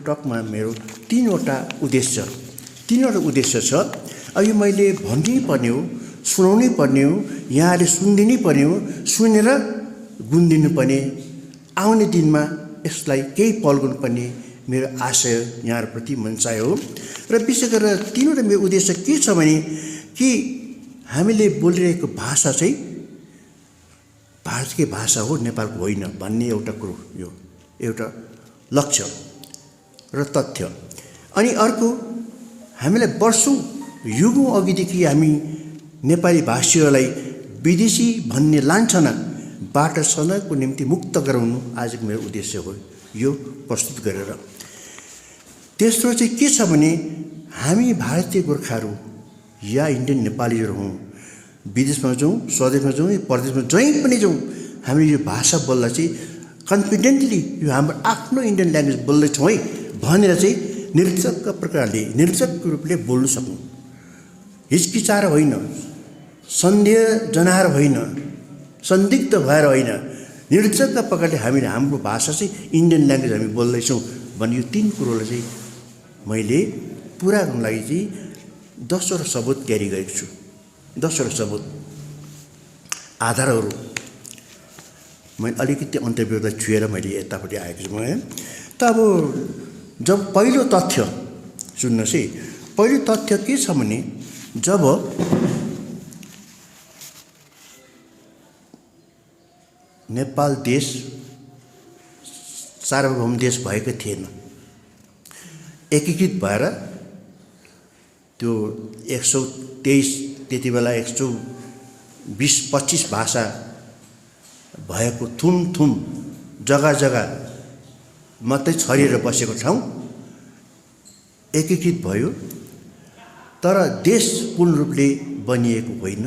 टकमा मेरो तीनवटा उद्देश्य छ। अब यो मैले भन्नै पर्ने हो, सुनाउनै पर्ने हो, यहाँले सुनिदिनै पर्ने हो, सुनेर गुन्दिनु पर्ने, आउने दिनमा यसलाई केही पहल गर्नुपर्ने मेरो आशय यहाँहरूप्रति मनसाय हो। र विशेष गरेर तीनवटा मेरो उद्देश्य के छ भने कि हामीले बोलिरहेको भाषा चाहिँ भारतकै भाषा हो, नेपालको होइन भन्ने एउटा कुरो, यो एउटा लक्ष्य र तथ्य। अनि अर्को, हामीलाई वर्षौँ युगौँ अघिदेखि हामी नेपाली भाषीहरूलाई विदेशी भन्ने लान्छनाबाट सधैँको निम्ति मुक्त गराउनु आजको मेरो उद्देश्य हो, यो प्रस्तुत गरेर। तेस्रो चाहिँ के छ भने हामी भारतीय गोर्खाहरू या इन्डियन नेपालीहरू हौँ, विदेशमा जाउँ, स्वदेशमा जाउँ, परदेशमा जहीँ पनि जाउँ, हामीले यो भाषा बोल्दा चाहिँ कन्फिडेन्टली यो हाम्रो आफ्नो इन्डियन ल्याङ्ग्वेज बोल्दैछौँ है भनेर चाहिँ निर्चक्क प्रकारले, निर्चक्क रूपले बोल्न सक्नु, हिचकिचाएर होइन, सन्देह जनाएर होइन, संदिग्ध भएर होइन, निर्चक्क प्रकारले हामीले हाम्रो भाषा चाहिँ इन्डियन ल्याङ्ग्वेज हामी बोल्दैछौँ भन्ने यो तीन कुरोलाई चाहिँ मैले पुरा गर्नु लागि चाहिँ 10वटा सबुत क्यारी गरेको छु। 10वटा सबुत आधारहरू मैले अलिकति अन्तर्व्यूलाई छुएर मैले यतापट्टि आएको छु। है त अब जब पहिलो तथ्य सुन्नुहोस् है, पहिलो तथ्य के छ भने जब नेपाल देश सार्वभौम देश भएको थिएन, एकीकृत भएर त्यो 123 त्यति बेला 120-25 भाषा भएको थुम जग्गा मात्रै छरिएर बसेको ठाउँ एकीकृत भयो, तर देश पूर्ण रूपले बनिएको होइन।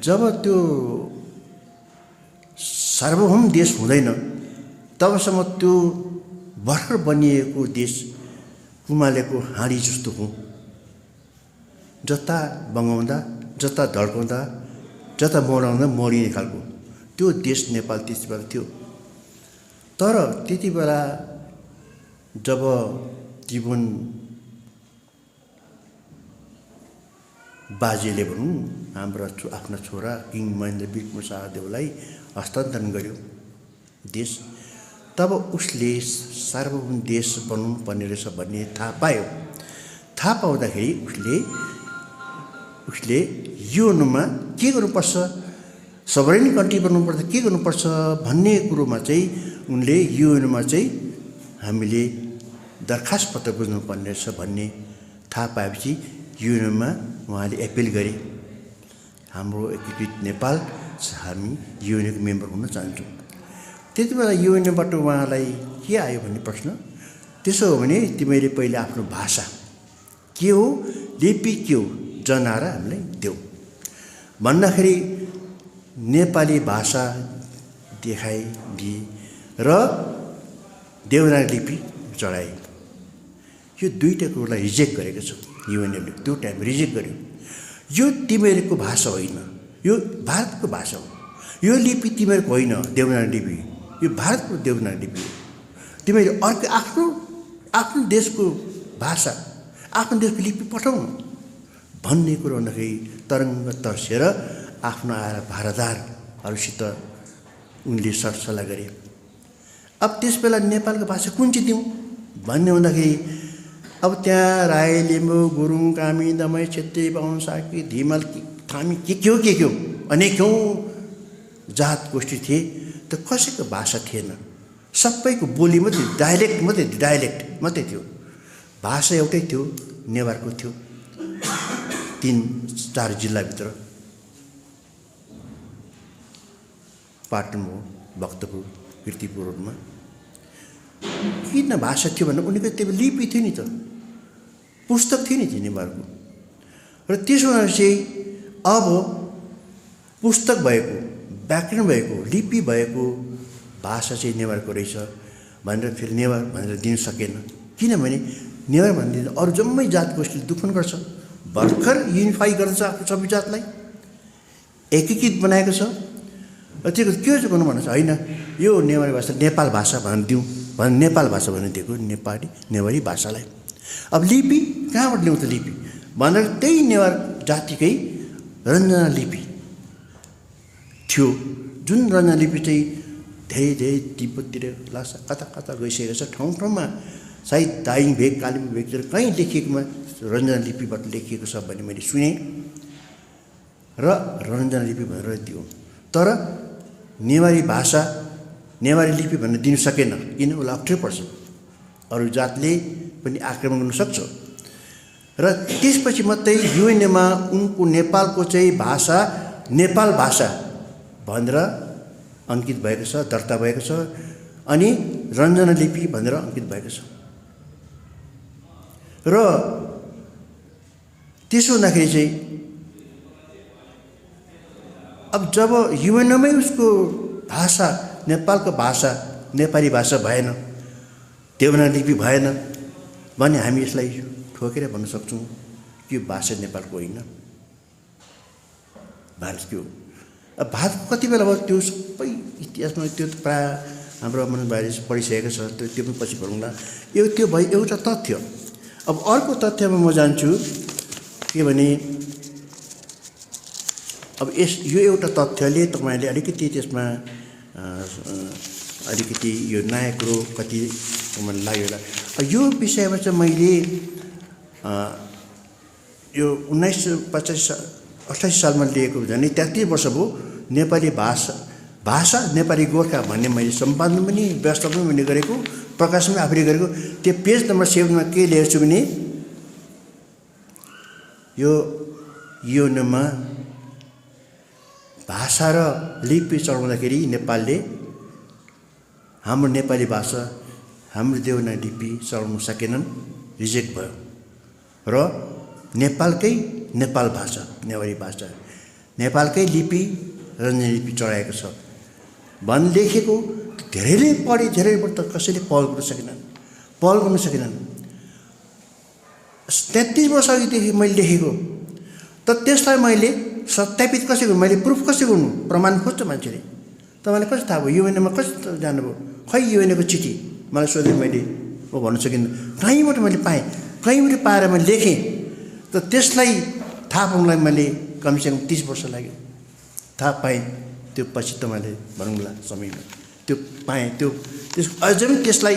जब त्यो सार्वभौम देश हुँदैन तबसम्म त्यो भर्खर बनिएको देश कुमालेको हाँडी जस्तो हो, जता बगाउँदा, जता धड्काउँदा, जता मोडाउँदा मोडिने खालको त्यो देश नेपाल त्यति बेला थियो। तर त्यति बेला जब जीवन बाजेले भनौँ हाम्रा आफ्ना छोरा किङ महेन्द्र बिक्म शाहदेवलाई हस्तान्तरण गर्यो देश, तब उसले सार्वभौम देश बनाउनु पर्ने रहेछ भन्ने थाहा पायो। थाहा पाउँदाखेरि उसले युएनमा के गर्नुपर्छ, सबरेन कन्ट्री बनाउनुपर्छ, के गर्नुपर्छ भन्ने कुरोमा चाहिँ उनले युएनमा चाहिँ हामीले दरखास्त पत्र बुझ्नुपर्ने रहेछ भन्ने थाहा पाएपछि युएनमा उहाँले एपिल गरे, हाम्रो एकीकृत नेपाल हामी युएनको मेम्बर हुन चाहन्छौँ। त्यति बेला युएनबाट उहाँलाई के आयो भन्ने प्रश्न, त्यसो हो भने तिमीले पहिले आफ्नो भाषा के हो, लिपि के हो जनाएर हामीलाई देऊ भन्दाखेरि नेपाली भाषा दिए र देवनागरी लिपि चढाए। यो दुईटा कुरोलाई रिजेक्ट गरेको छ युएनले, त्यो टाइम रिजेक्ट गर्यो। यो तिमीहरूको भाषा होइन, यो भारतको भाषा हो, यो लिपि तिमीहरूको होइन देवनागरी लिपि, यो भारतको देवनागरी लिपि हो। तिमीले अर्को आफ्नो देशको भाषा, आफ्नो देशको लिपि पठाउनु भन्ने कुरो भन्दाखेरि तरङ्ग तर्सेर आफ्नो आएर भारतदारहरूसित उनले सरसल्लाह गरे। अब त्यस बेला नेपालको भाषा कुन चाहिँ दिउँ भन्ने हुँदाखेरि अब त्यहाँ राई, लिम्बू, गुरुङ, कामी, दमाई, छेत्री, बाहुन, साकी, धिमल, थामी के हो अनेकौँ जात गोष्ठी थिए, त कसैको भाषा थिएन, सबैको बोली मात्रै, डाइलेक्ट मात्रै थियो। भाषा एउटै थियो, नेवारको थियो, 3-4 जिल्लाभित्र, पाटन हो, भक्तपुर, कीर्तिपुरमा किन भाषा थियो भने उनीको त्यो लिपि थियो नि त, पुस्तक थियो नि त्यो नेवारको। र त्यसो चाहिँ अब पुस्तक भएको, व्याकरण भएको, लिपि भएको भाषा चाहिँ नेवारको रहेछ भनेर फेरि नेवार भनेर दिन सकेन, किनभने नेवार भन्ने अरू जम्मै जात गोष्ठीले दुख्नु गर्छ, भर्खर युनिफाई गर्छ आफ्नो सबै जातलाई, एकीकृत बनाएको छ। र त्यो के गर्नु भन्नु होइन, यो नेवारी भाषा नेपाल भाषा भनेर दिउँ नेपाल भाषा भन्ने दिएको नेपाली नेवारी भाषालाई। अब लिपि कहाँबाट ल्याउँ त लिपि भनेर त्यही नेवार जातिकै रञ्जना लिपि थियो, जुन रञ्जना लिपि चाहिँ धेरै धेरै तिब्बततिर लासा कता कता गइसकेको छ, ठाउँ ठाउँमा सायद दाइङ भेग कालिम्पोङ भेगतिर कहीँ लेखिएकोमा रञ्जना लिपिबाट लेखिएको छ भन्ने मैले सुनेँ र रञ्जना लिपि भनेर दियो। तर नेवारी भाषा नेवारी लिपि भनेर दिनु सकेन, किन उसलाई अप्ठ्यारो पर्छ, अरू जातले पनि आक्रमण गर्न सक्छ। र त्यसपछि मात्रै युएनएमा उनको नेपालको चाहिँ भाषा नेपाल भाषा भनेर अङ्कित भएको छ, दर्ता भएको छ, अनि रञ्जना लिपि भनेर अङ्कित भएको छ। र त्यसो हुँदाखेरि चाहिँ अब जब युएनएमै उसको भाषा नेपालको भाषा नेपाली भाषा भएन, देवनागरी लिपि भएन भने हामी यसलाई ठोकेर भन्न सक्छौँ कि यो भाषा नेपालको होइन, भारतको हो। अब भारतको कति बेला भयो त्यो सबै इतिहासमा त्यो त प्रायः हाम्रो मन बाहिर पढिसकेको छ, त्यो पनि पछि पढौँला। त्यो भयो एउटा तथ्य। अब अर्को तथ्यमा म जान्छु के भने अब यो एउटा तथ्यले तपाईँले अलिकति त्यसमा अलिकति यो नयाँ कुरो कति मलाई लाग्यो होला। यो विषयमा चाहिँ मैले यो 1985 सालमा लिएको झन् 33 वर्ष भयो नेपाली भाषा नेपाली गोर्खा भन्ने मैले सम्पादन पनि व्यवस्थापन पनि गरेको, प्रकाशन पनि आफूले गरेको। त्यो पेज नम्बर 7मा के लेखेको छु भने यो युएनएमा भाषा र लिपि चढाउँदाखेरि नेपालले हाम्रो नेपाली भाषा हाम्रो देवनागरी लिपि चढाउन सकेनन्, रिजेक्ट भयो र नेपालकै नेपाल भाषा नेवारी भाषा नेपालकै लिपि रञ्जना लिपि चढाएको छ भन् लेखेको। धेरैले पढे, धेरैबाट कसैले पहल गर्न सकेनन्। 33 वर्ष अघिदेखि मैले लेखेको, त त्यसलाई मैले सत्यापित कसरी गर्नु, मैले प्रुफ कसरी गर्नु, प्रमाण खोज्छ मान्छेले। तपाईँलाई कसरी थाहा भयो, युएनएमा कसरी जानुभयो, खै युएनएको चिठी मलाई सोधेँ, मैले म भन्न सकिनँ। कहीँबाट मैले पाएँ, कहीँबाट पाएर मैले लेखेँ, त त्यसलाई थाहा पाउनलाई मैले कमसेकम 30 वर्ष लाग्यो। थाहा पाएँ त्यो पछि तपाईँले भनौँला समयमा त्यो पाएँ। त्यस अझै पनि त्यसलाई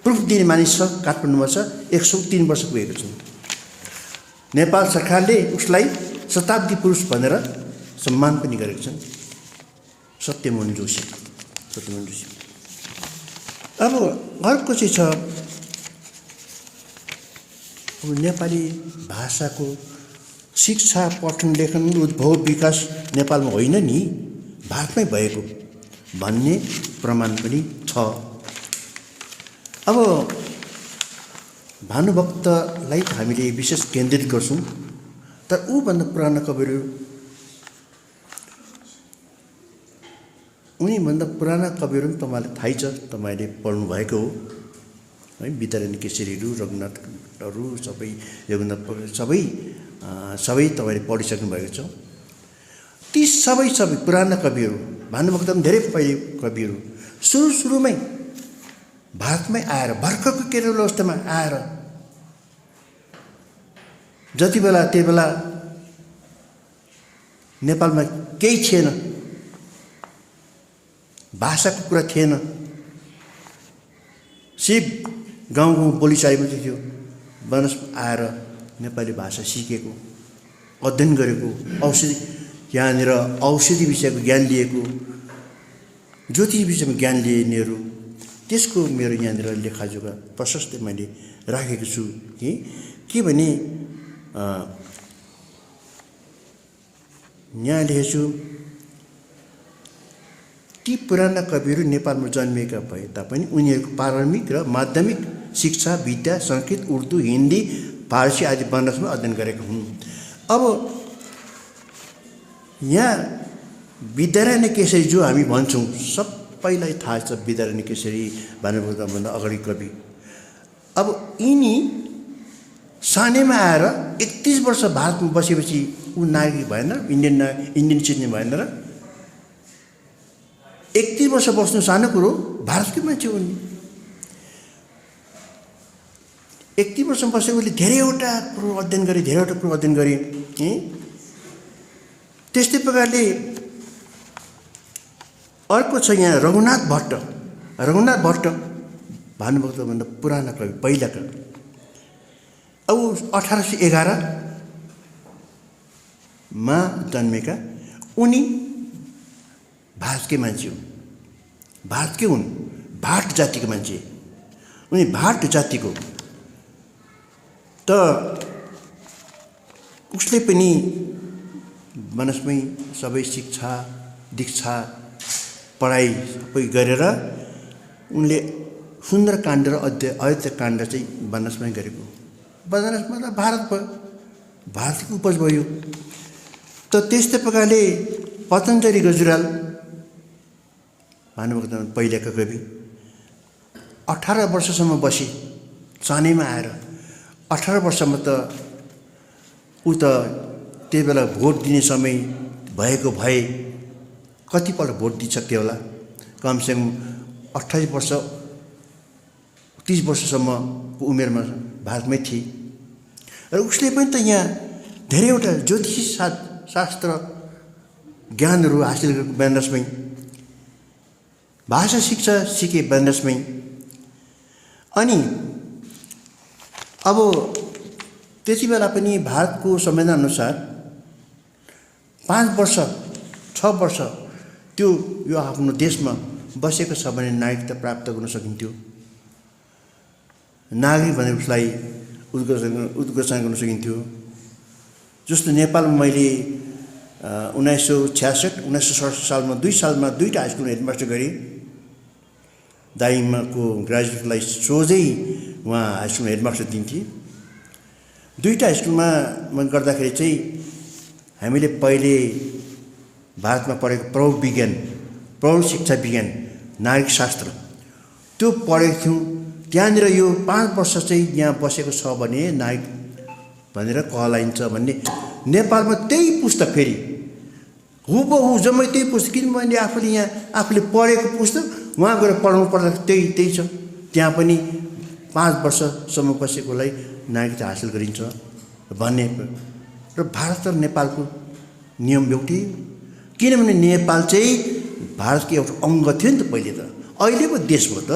प्रुफ दिने मानिस छ काठमाडौँमा छ, 103 वर्ष पुगेको छु। नेपाल सरकारले उसलाई शताब्दी पुरुष भनेर सम्मान पनि गरेको छन्, सत्यमोहन जोशी। अब अर्को चाहिँ छ अब नेपाली भाषाको शिक्षा पठन लेखन उद्भव विकास नेपालमा होइन नि, भारतमै भएको भन्ने प्रमाण पनि छ। अब भानुभक्तलाई हामीले विशेष केन्द्रित गर्छौँ, तर ऊभन्दा पुराना कविहरू, उनीभन्दा पुराना कविहरू पनि तपाईँलाई थाहै छ, तपाईँले पढ्नु भएको हो है। विद्यारायण केशरीहरू, रघुनाथहरू, सबै सबै तपाईँले पढिसक्नु भएको छ। ती सबै पुराना कविहरू, भानुभक्त पनि धेरै पहिले कविहरू सुरुमै भारतमै आएर भर्खरको केरल अवस्थामा आएर त्यति बेला नेपालमा केही थिएन, भाषाको कुरा थिएन, सिर्फ गाउँ बोलीचाली मात्रै थियो। बनस आएर नेपाली भाषा सिकेको, अध्ययन गरेको, यहाँनिर औषधि विषयको ज्ञान लिएको, ज्योतिष विषयमा ज्ञान लिनेहरू, त्यसको मेरो यहाँनिर लेखाजोखा प्रशस्त मैले राखेको छु। के भने यहाँ लेखेको छु, ती पुराना कविहरू नेपालमा जन्मिएका भए तापनि उनीहरूको प्रारम्भिक र माध्यमिक शिक्षा विद्या संस्कृत, उर्दू, हिन्दी, फारसी आदि बनारसमा अध्ययन गरेका हुन्। अब यहाँ विद्यारायण केशरी जो हामी भन्छौँ, सबैलाई थाहा छ विद्यारायण केशरी भानुभक्तभन्दा अगाडि कवि। अब यिनी सानैमा आएर 31 वर्ष भारतमा बसेपछि ऊ नागरिक भएन, इन्डियन सिटिजन भएन र 31 वर्ष बस्नु सानो कुरो, भारतकै मान्छे हुन्। 31 वर्षमा बसेको उसले धेरैवटा कुरो अध्ययन गरे त्यस्तै प्रकारले अर्को छ यहाँ रघुनाथ भट्ट भानुभक्तभन्दा पुराना कवि पहिलाका। अब 1811 मा जन्मेका उनी भारतकै मान्छे हुन्। भारतकै हुन्, भाट जातिको मान्छे उनी भाट जातिको। त उसले पनि बनस्मै सबै शिक्षा दीक्षा पढाइ सबै गरेर उनले सुन्दरकाण्ड र अयोध्याकाण्ड चाहिँ बनारसमै गरेको। बनारसमा त भारतको उपज भयो। त त्यस्तै प्रकारले पतञ्जलि गजुराल भानुभक्त पहिलाका कवि 18 वर्षसम्म बसे सानैमा आएर। 18 वर्षमा त ऊ त त्यही बेला भोट दिने समय भएको भए कतिपल्ट भोट दिइसक्यो होला। कमसेकम 28 वर्ष 30 वर्षसम्मको उमेरमा भारतमै थिए र उसले पनि त यहाँ धेरैवटा ज्योतिष शास्त्र ज्ञानहरू हासिल गरेको बनारसमै। भाषा शिक्षा सिके बनारसमै। अनि अब त्यति बेला पनि भारतको संविधानअनुसार 5 वर्ष 6 वर्ष त्यो यो आफ्नो देशमा बसेको छ भने नागरिकता प्राप्त गर्न सकिन्थ्यो। नागरिक भने उसलाई उद्घोषणा गर्न सकिन्थ्यो। जस्तो नेपालमा मैले 1966 1967 सालमा 2 सालमा 2टा हाई स्कुल हेडमास्टर गरेँ। दाइमाको ग्रेजुएटलाई सोझै उहाँ हाई स्कुल हेडमास्टर दिन्थे। 2टा स्कुलमा म गर्दाखेरि चाहिँ हामीले पहिले भारतमा पढेको प्रौढ शिक्षा विज्ञान नागरिक शास्त्र त्यो पढेको थियौँ। त्यहाँनिर यो 5 वर्ष चाहिँ यहाँ बसेको छ भने नागरिक भनेर कहलाइन्छ भन्ने नेपालमा त्यही पुस्तक फेरि हुबहु जम्मै त्यही पुस्तक। किनभने आफूले पढेको पुस्तक उहाँ गएर पढाउनु पर्दा त्यही छ। त्यहाँ पनि 5 वर्षसम्म बसेकोलाई नागरिकता हासिल गरिन्छ भन्ने। र भारत र नेपालको नियम एउटै। किनभने नेपाल चाहिँ भारतको एउटा अङ्ग थियो नि त पहिले त। अहिले पो देश हो त।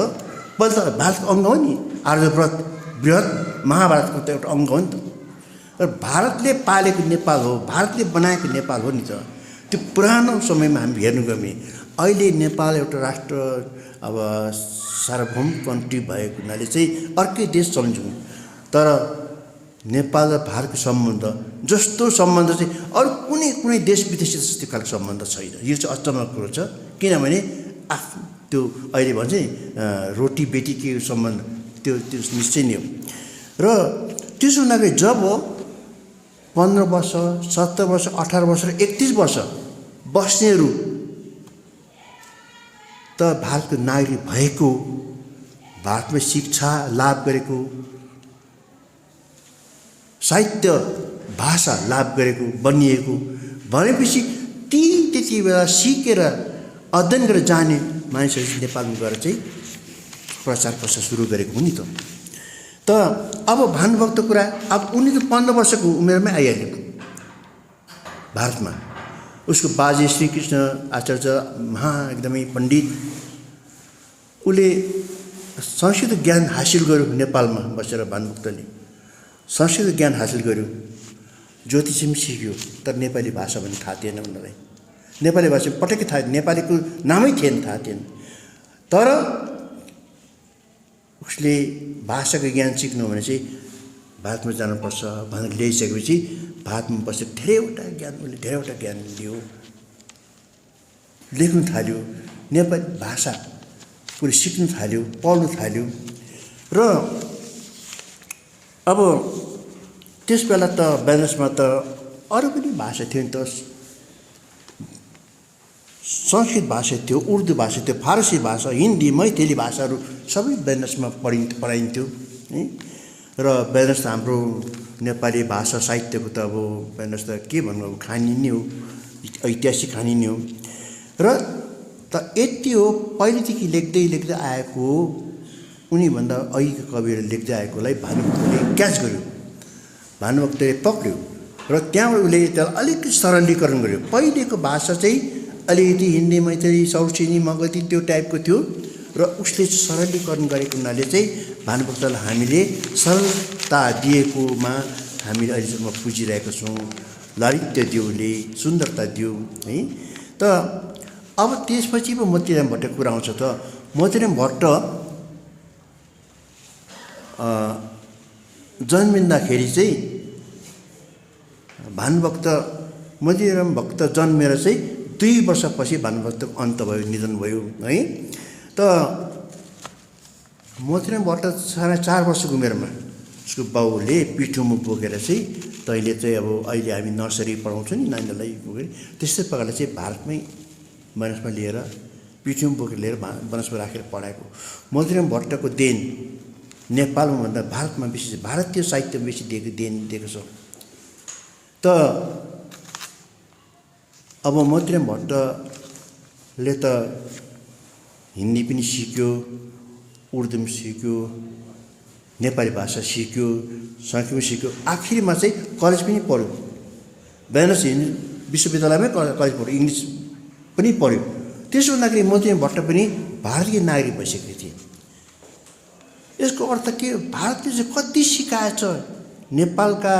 पहिले त भारतको अङ्ग हो नि। आर्यव्रत बृहत महाभारतको त एउटा अङ्ग हो नि त। र भारतले पालेको नेपाल हो, भारतले बनाएको नेपाल हो नि त। त्यो पुरानो समयमा हामी हेर्नु गयौँ भने अहिले नेपाल एउटा राष्ट्र अब सार्वभौम कन्ट्री भएको हुनाले चाहिँ अर्कै देश सम्झौँ। तर नेपाल र भारतको सम्बन्ध जस्तो सम्बन्ध चाहिँ अरू कुनै देश विदेशसित त्यस्तो खालको सम्बन्ध छैन। यो चाहिँ अचम्मको कुरो छ। किनभने त्यो अहिले भन्छ नि रोटी बेटीको सम्बन्ध त्यो निश्चय नै हो। र त्यसो हुँदाखेरि जब 15 वर्ष 17 वर्ष 18 वर्ष र 31 वर्ष बस्नेहरू त भारतको नागरिक भएको, भारतमा शिक्षा लाभ गरेको, साहित्य भाषा लाभ गरेको बनिएको भनेपछि त्यति बेला सिकेर अध्ययन गरेर जाने मानिसहरू नेपालमा गएर चाहिँ प्रचार प्रसार सुरु गरेको हो नि त। त अब भानुभक्त कुरा अब उनी त 15 वर्षको उमेरमै आइहाल्यो भारतमा। उसको बाजे श्रीकृष्ण आचार्य एकदमै पण्डित, उसले संस्कृत ज्ञान हासिल गर्यो नेपालमा बसेर। भानुभक्तले संस्कृत ज्ञान हासिल गर्यो, ज्योतिष पनि सिक्यो। तर नेपाली भाषा पनि थाहा थिएन उनीहरूलाई। नेपाली भाषा पटक्कै थाहा, नेपालीको नामै थिएन, थाहा थिएन। तर उसले भाषाको ज्ञान सिक्नु भने चाहिँ भारतमा जानुपर्छ भनेर ल्याइसकेपछि भारतमा बसेर धेरैवटा ज्ञान लियो, लेख्नु थाल्यो, नेपाली भाषा कुरो सिक्नु थाल्यो, पढ्नु थाल्यो। र अब त्यस बेला त बनारसमा त अरू पनि भाषा थियो नि त। संस्कृत भाषा थियो, उर्दू भाषा थियो, फारसी भाषा, हिन्दी, मैथिली भाषाहरू सबै बनारसमा पढाइन्थ्यो है। र बनारस हाम्रो नेपाली भाषा साहित्यको त अब बनारस त के भन्नु, अब खानी नै हो, ऐतिहासिक खानी नै हो। र त यति हो, पहिलेदेखि लेख्दै आएको उनीभन्दा अघिका कविहरू लेख्दै आएकोलाई भानुभक्तले क्याच गर्यो, भानुभक्तले पक्र्यो र त्यहाँबाट उसले त्यसलाई अलिकति सरलीकरण गर्यो। पहिलेको भाषा चाहिँ अलिकति हिन्दी, मैथिली, सौसिनी, मगधी त्यो टाइपको थियो र उसले सरलीकरण गरेको हुनाले चाहिँ भानुभक्तलाई हामीले सरलता दिएकोमा हामीले अहिलेसम्म पुजिरहेका छौँ। लालित्य दियोले सुन्दरता दियो है। त अब त्यसपछि पो मोतीराम भट्टको कुरा आउँछ। त मोतीराम भट्ट जन्मिँदाखेरि चाहिँ भानुभक्त मोतीराम भक्त जन्मेर चाहिँ 2 वर्षपछि भानुभक्तको अन्त भयो, निधन भयो है। त मोतीराम भट्ट 4.5 वर्षको उमेरमा उसको बाउले पिठोमुख बोकेर चाहिँ तैँले चाहिँ अब अहिले हामी नर्सरी पढाउँछौँ नि नानीहरूलाई बोकेर, त्यस्तै प्रकारले चाहिँ भारतमै वनस्पति लिएर पिठोमुख बोकेर लिएर वनस्पति राखेर पढाएको। मोतीराम भट्टको देन नेपालमा भन्दा भारतमा बेसी, भारतीय साहित्यमा बेसी देन दिएको छ। त अब मोतीराम भट्टले त हिन्दी पनि सिक्यो, उर्दू पनि सिक्यो, नेपाली भाषा सिक्यो, संस्कृत पनि सिक्यो, आखिरमा चाहिँ कलेज पनि पढ्यो। बेनारस हिन्दू विश्वविद्यालयमै कलेज पढ्यो, इङ्ग्लिस पनि पढ्यो। त्यसो हुँदाखेरि मोतीराम भट्ट पनि भारतीय नागरिक भइसकेको थिए। यसको अर्थ के, भारतले चाहिँ कति सिकाएछ नेपालका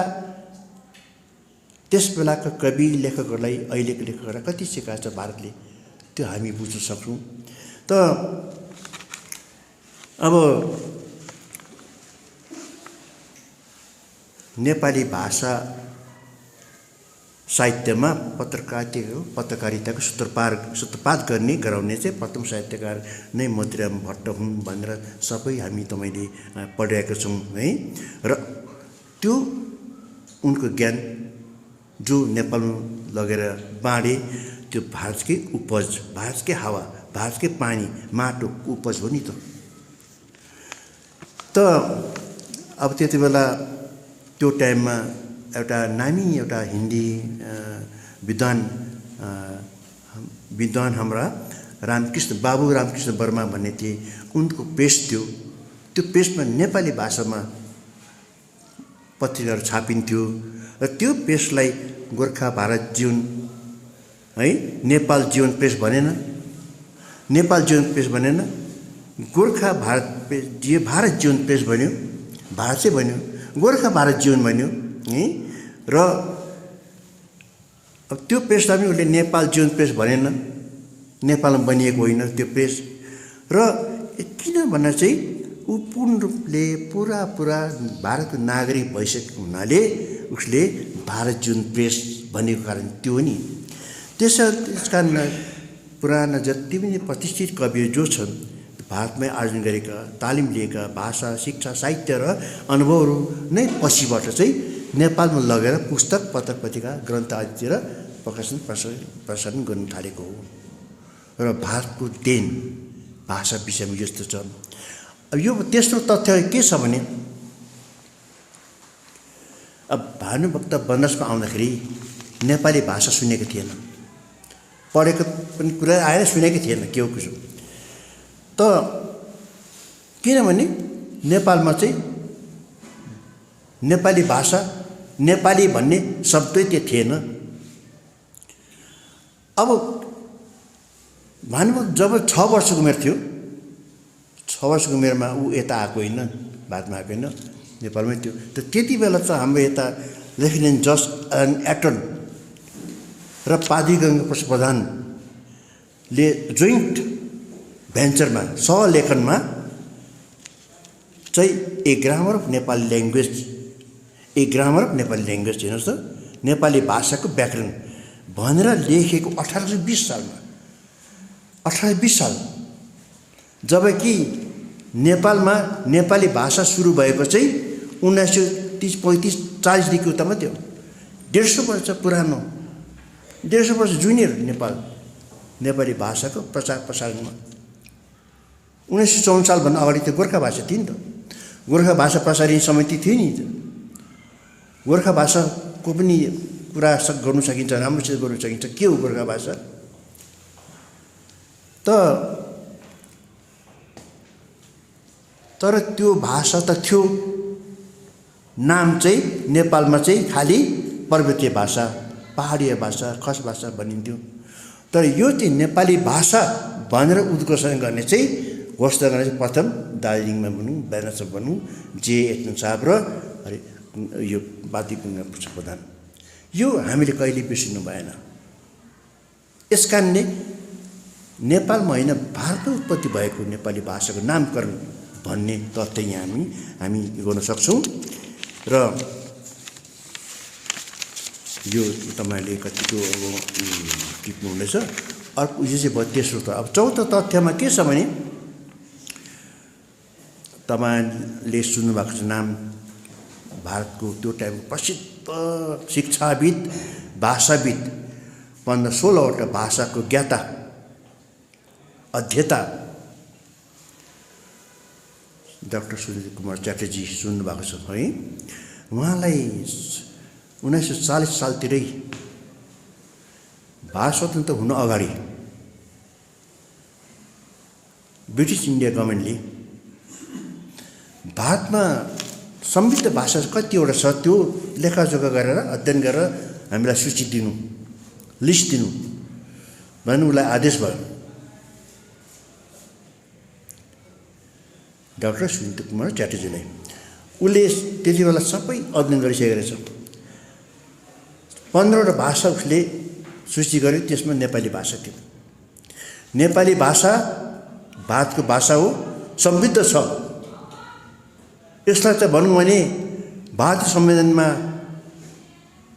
त्यस बेलाका कवि लेखकहरूलाई, अहिलेको लेखकहरूलाई कति सिकाएछ भारतले, त्यो हामी बुझ्न सक्छौँ। त अब नेपाली भाषा साहित्यमा पत्रकारिताको सूत्रपात गराउने चाहिँ प्रथम साहित्यकार नै मोतीराम भट्ट हुन् भनेर सबै हामी तपाईँले पढिरहेका छौँ है। र त्यो उनको ज्ञान जो नेपालमा लगेर बाँडे, त्यो भारतकै उपज, भारतकै हावा, भारतकै पानी, माटोको उपज हो नि त। अब त्यति बेला त्यो टाइममा एउटा नामी एउटा हिन्दी विद्वान हाम्रा बाबु रामकृष्ण वर्मा भन्ने थिए, उनको प्रेस थियो। त्यो प्रेसमा नेपाली भाषामा पत्रिकाहरू छापिन्थ्यो र त्यो प्रेसलाई गोर्खा भारत जीवन है, नेपाल जीवन प्रेस भनेन, नेपाल जीवन प्रेस भनेन, गोर्खा भारत जीवन प्रेस भन्यो, भारत चाहिँ भन्यो, गोर्खा भारत जीवन भन्यो है। र अब त्यो प्रेसलाई पनि उसले नेपाल जीवन प्रेस भनेन, नेपालमा बनिएको होइन त्यो प्रेस। र किन भन्दा चाहिँ ऊ पूर्ण रूपले पुरा भारतको नागरिक भइसकेको हुनाले उसले भारत जीवन प्रेस भनेको कारण त्यो नि। त्यस कारण पुराना जति पनि प्रतिष्ठित कविहरू जो छन्, भारतमै आर्जन गरेका, तालिम लिएका, भाषा, शिक्षा, साहित्य र अनुभवहरू नै पछिबाट चाहिँ नेपालमा लगेर पुस्तक, पत्र पत्रिका, ग्रन्थ आदितिर प्रसारण गर्न थालेको हो। र भारतको देन भाषा विषयमा यस्तो छ। अब यो तेस्रो तथ्य के छ भने, अब भानुभक्त बनारसमा आउँदाखेरि नेपाली भाषा सुनेको थिएन, पढेको पनि कुरा आएर सुनेकै थिएन के हो कसो। त किनभने नेपालमा चाहिँ नेपाली भाषा, नेपाली भन्ने शब्दै त्यो थिएन। अब भानुभक्त जब 6 वर्षको उमेर थियो, 6 वर्षको उमेरमा ऊ यता आएको होइन, भारतमा आएको होइन, नेपालमै थियो। त त्यति बेला त हाम्रो यता लेफ्टिनेन्ट जज एटन र पादरीगङ्गा प्रधानले जोइन्ट भेन्चरमा सहलेखनमा चाहिँ ए ग्रामर अफ नेपाली ल्याङ्ग्वेज हेर्नुहोस् त, नेपाली भाषाको व्याकरण भनेर लेखेको 1820 सालमा, 1820 साल, जबकि नेपालमा नेपाली भाषा सुरु भएको चाहिँ 1930, 35, 40 देखि उता मात्रै हो। 150 वर्ष पुरानो, 150 वर्ष जुनियर नेपाली भाषाको प्रचार प्रसारणमा। 1954 सालभन्दा अगाडि त गोर्खा भाषा थियो नि त, गोर्खा भाषा प्रसारण समिति थियो नि त। गोर्खा भाषाको पनि कुरा गर्नु सकिन्छ, राम्रोसित गर्नु सकिन्छ, के हो गोर्खा भाषा। त तर त्यो भाषा त थियो, नाम चाहिँ नेपालमा चाहिँ खालि पर्वतीय भाषा, पहाडीय भाषा, खस भाषा भनिन्थ्यो। तर यो चाहिँ नेपाली भाषा भनेर उद्घोषणा गर्ने चाहिँ घोषणा गर्ने चाहिँ प्रथम दार्जिलिङमा भनौँ, ब्यानर्स भनौँ, जे एट्न साहब र यो बातीकुङ्गा प्रधान। यो हामीले कहिले बिर्सिनु भएन। यसकारणले नेपालमा होइन, भारतमा उत्पत्ति भएको नेपाली भाषाको नामकरण भन्ने तथ्य यहाँ हामी गर्न सक्छौँ। र यो तपाईँले कतिको अब टिप्नुहुँदैछ। अर्को यो चाहिँ भयो तेस्रो त। अब चौथो तथ्यमा के छ भने तपाईँले सुन्नुभएको छ नाम, भारतको त्यो टाइमको प्रसिद्ध शिक्षाविद, भाषाविद, 15-16वटा भाषाको ज्ञाता, अध्येता डाक्टर सुनिल कुमार च्याटर्जी सुन्नुभएको छ है। उहाँलाई 1940 सालतिरै भारत स्वतन्त्र हुन अगाडि ब्रिटिस इन्डिया गभर्मेन्टले भारतमा समृद्ध भाषा कतिवटा छ त्यो लेखाजोखा गरेर अध्ययन गरेर हामीलाई सूची दिनु, लिस्ट दिनु भन्नु उसलाई आदेश भयो। डाक्टर सुनिल कुमार च्याटर्जीलाई उसले त्यति बेला सबै अध्ययन गरिसकेको रहेछ। 15वटा भाषा उसले सूची गर्यो, त्यसमा नेपाली भाषा थियो। नेपाली भाषा भारतको भाषा हो, समृद्ध छ। यसलाई चाहिँ भनौँ भने भारतीय संविधानमा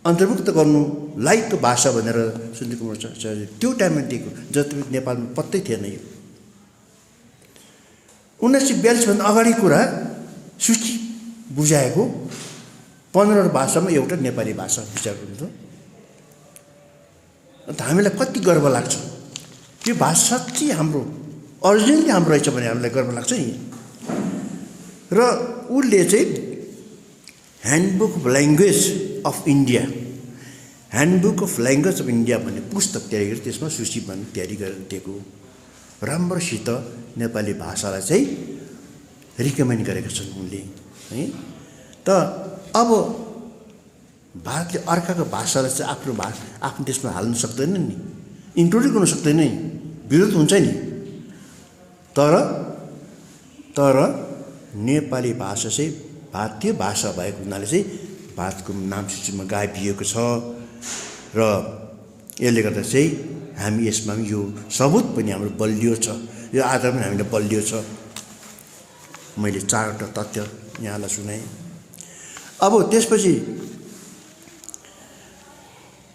अन्तर्भुक्त गर्नु लायकको भाषा भनेर सुनिल कुमार च्याटर्जी त्यो टाइममा दिएको, जति नेपालमा पत्तै थिएन। यो 1942 भन्दा अगाडि कुरा सूची बुझाएको 15वटा भाषामा एउटा नेपाली भाषा विचार गर्नु। अन्त हामीलाई कति गर्व लाग्छ, यो भाषा साँच्चै हाम्रो ओरिजिनली हाम्रो रहेछ भने हामीलाई गर्व लाग्छ नि। र उसले चाहिँ handbook of language of India, handbook of language of India भन्ने पुस्तक तयारी गरी त्यसमा सूची भन्ने तयारी गरेर दिएको। राम्रोसित नेपाली भाषालाई चाहिँ रिकमेन्ड गरेका छन् उनले है। त अब भारतले अर्काको भाषालाई चाहिँ आफ्नो देशमा हाल्नु सक्दैन नि, इन्क्लुड गर्नु सक्दैन नि, विरोध हुन्छ नि। तर नेपाली भाषा चाहिँ भारतीय भाषा भएको हुनाले चाहिँ भारतको नाम सूचीमा गाभिएको छ। र यसले गर्दा चाहिँ हामी यसमा यो सबुत पनि हाम्रो बलियो छ, यो आधार पनि हामीलाई बलियो छ। मैले 4वटा तथ्य यहाँलाई सुनाएँ। अब त्यसपछि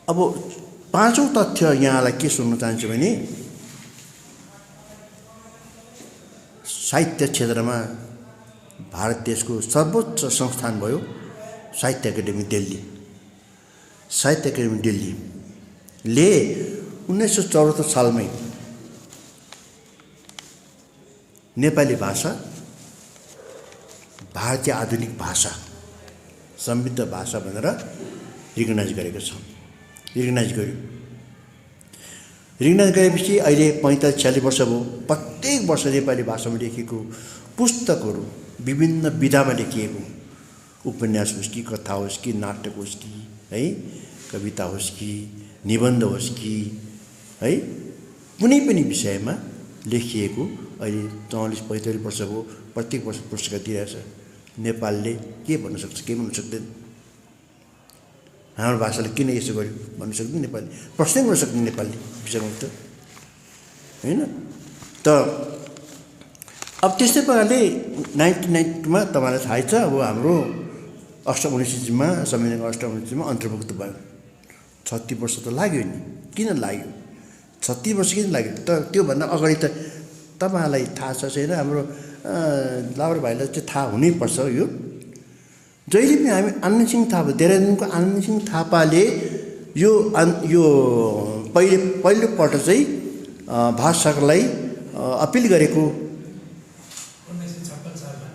अब 5औं तथ्य यहाँलाई के सुन्न चाहन्छु भने साहित्य क्षेत्रमा भारत देशको सर्वोच्च संस्थान भयो साहित्य एकाडेमी दिल्ली। साहित्य एकाडेमी दिल्लीले 1974 सालमै नेपाली भाषा भारतीय आधुनिक भाषा, समृद्ध भाषा भनेर रिकगनाइज गरेको छ। रिकगनाइज गरेपछि अहिले 45-46 वर्ष भयो। प्रत्येक वर्ष नेपाली भाषामा लेखिएको पुस्तकहरू, विभिन्न विधामा लेखिएको उपन्यास होस् कि कथा होस् कि नाटक होस् कि है, कविता होस् कि निबन्ध होस् कि है, कुनै पनि विषयमा लेखिएको अहिले 44-45 वर्ष भयो। प्रत्येक वर्ष पुरस्कार दिइरहेछ। नेपालले के भन्न सक्छ, के भन्न सक्दैन। हाम्रो भाषाले किन यसो गर्यो भन्न सक्दैन नेपाली, प्रश्नै गर्न सक्दैन नेपाली विषयमा त होइन। त अब त्यस्तै प्रकारले 1992मा तपाईँलाई थाहै छ, अब हाम्रो 8औं अनुसूचीमा, संविधानको 8औं अनुसूचीमा अन्तर्भुक्त भयो। 36 वर्ष त लाग्यो नि। किन लाग्यो 36 वर्ष किन लाग्यो? त त्योभन्दा अगाडि त तपाईँहरूलाई थाहा छ छैन, हाम्रो लावर भाइलाई चाहिँ थाहा हुनैपर्छ। यो जहिले पनि हामी आनन्द सिंह थापा, देहरादुनको आनन्द सिंह थापाले यो पहिलोपल्ट चाहिँ भारत सरकारलाई अपिल गरेको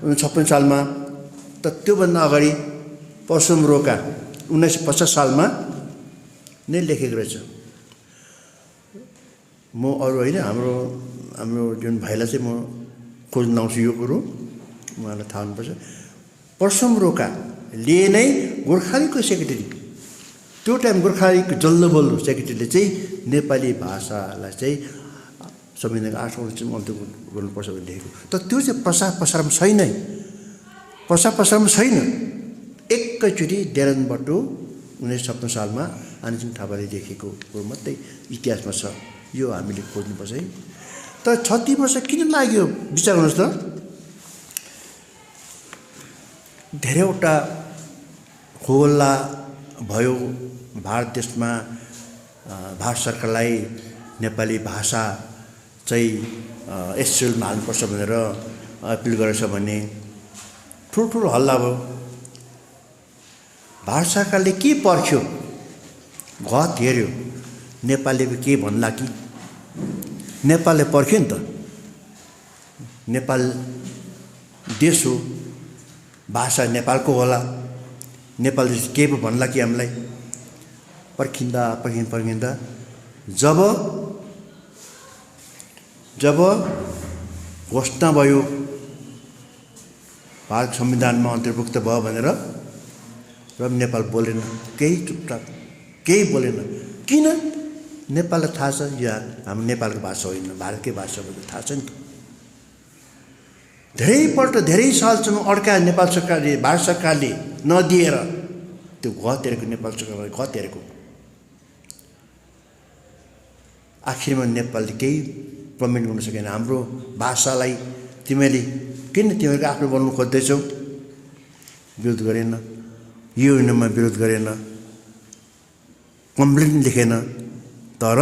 1956 सालमा। त त्योभन्दा अगाडि परशुराम रोका 1950 सालमा नै लेखेको रहेछ। म अरू होइन, हाम्रो जुन भाइलाई चाहिँ म खोज्न आउँछु यो कुरो उहाँलाई थाहा हुनुपर्छ। परशुराम रोकाले नै गोर्खालीको सेक्रेटरी, त्यो टाइम गोर्खालीको जल्लो बल्लो सेक्रेटरीले चाहिँ नेपाली भाषालाई चाहिँ संविधानको 8औं अनुच्छेदमा अन्त्य गर्नुपर्छ भनेर लेखेको। तर त्यो चाहिँ प्रसार प्रसारमा छैन, प्रसार प्रसारमा छैन। एकैचोटि डेरानबाट 1956 सालमा आनिसिङ थापाले लेखेको कुरो मात्रै इतिहासमा छ। यो हामीले खोज्नुपर्छ है। तर 36 वर्ष किन लाग्यो विचार गर्नुहोस् त। धेरैवटा होहल्ला भयो भारत देशमा, भारत सरकारलाई नेपाली भाषा चाहिँ एसएलमा हाल्नुपर्छ भनेर अपिल गरेछ भने ठुल्ठुलो हल्ला भयो। भारत सरकारले के पर्ख्यो, गत हेऱ्यो, नेपालीको के भन्ला कि नेपालले पर्ख्यो नि त। नेपाल देश हो, भाषा नेपालको होला, नेपाल देश के पो भन्ला कि हामीलाई। पर्खिँदा पर्खिँदा जब घोषणा भयो भारत संविधानमा अन्तर्भुक्त भयो भनेर, र नेपाल बोलेन, केही चुपचाप, केही बोलेन। किन? नेपाललाई थाहा छ या हाम्रो नेपालको भाषा होइन, भारतकै भाषा भनेर थाहा छ नि त। धेरैपल्ट धेरै सालसम्म अड्काए नेपाल सरकारले, भारत सरकारले नदिएर, त्यो गतेरेको नेपाल सरकारले गतेरेको। आखिरमा नेपालले केही प्रमेट गर्न सकेन। हाम्रो भाषालाई तिमीहरूको आफ्नो बनाउनु खोज्दैछौ, विरोध गरेन, युएनमा विरोध गरेन, कम्प्लेन लेखेन। तर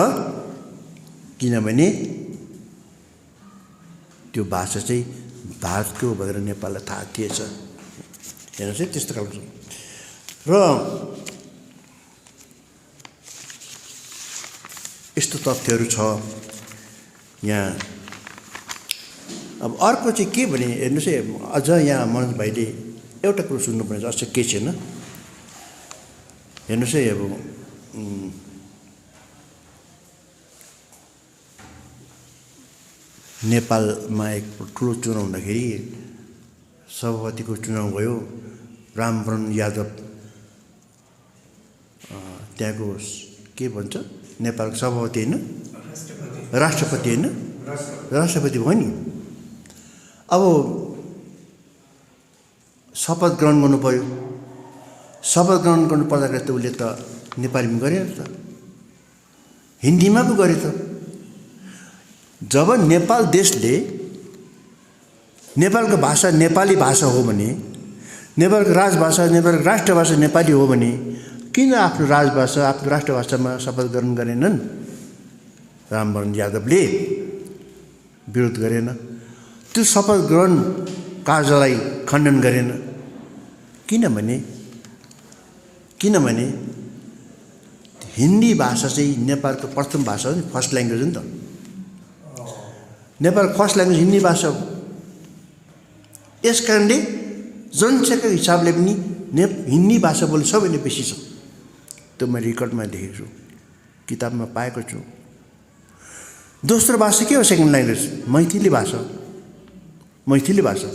किनभने त्यो भाषा चाहिँ भारतको भनेर नेपाललाई थाहा थिएछ। हेर्नुहोस् है, त्यस्तो खालको छ। र यस्तो तथ्यहरू छ यहाँ। अब अर्को चाहिँ के भने हेर्नुहोस् है, अझ यहाँ मनोज भाइले एउटा कुरो सुन्नुपर्ने जस्तो के छैन। हेर्नुहोस् है, अब नेपालमा एक ठुलो चुनाव हुँदाखेरि सभापतिको चुनाव भयो। रामवरण यादव त्यहाँको के भन्छ नेपालको सभापति होइन, राष्ट्रपति होइन, राष्ट्रपति भयो नि। अब शपथ ग्रहण गर्नु पर्यो। शपथ ग्रहण गर्नु पर्दाखेरि त उसले त नेपालीमा गरे त, हिन्दीमा पो गरे त। जब नेपाल देशले नेपालको भाषा नेपाली भाषा हो भने, नेपालको राजभाषा, नेपालको राष्ट्रभाषा नेपाली हो भने किन आफ्नो राजभाषा, आफ्नो राष्ट्रभाषामा शपथ ग्रहण गरेनन्? रामवरण यादवले विरोध गरेन, त्यो शपथ ग्रहण कार्यलाई खण्डन गरेन। किनभने हिन्दी भाषा चाहिँ नेपालको प्रथम भाषा हो नि, फर्स्ट ल्याङ्ग्वेज हो नि त। नेपालको फर्स्ट ल्याङ्ग्वेज हिन्दी भाषा हो। यस कारणले जनसङ्ख्याको हिसाबले पनि हिन्दी भाषा बोल्ने सबैले बेसी छ। त्यो मैले रेकर्डमा देखेको छु, किताबमा पाएको छु। दोस्रो भाषा के हो? सेकेन्ड ल्याङ्ग्वेज मैथिली भाषा। मैथिली भाषा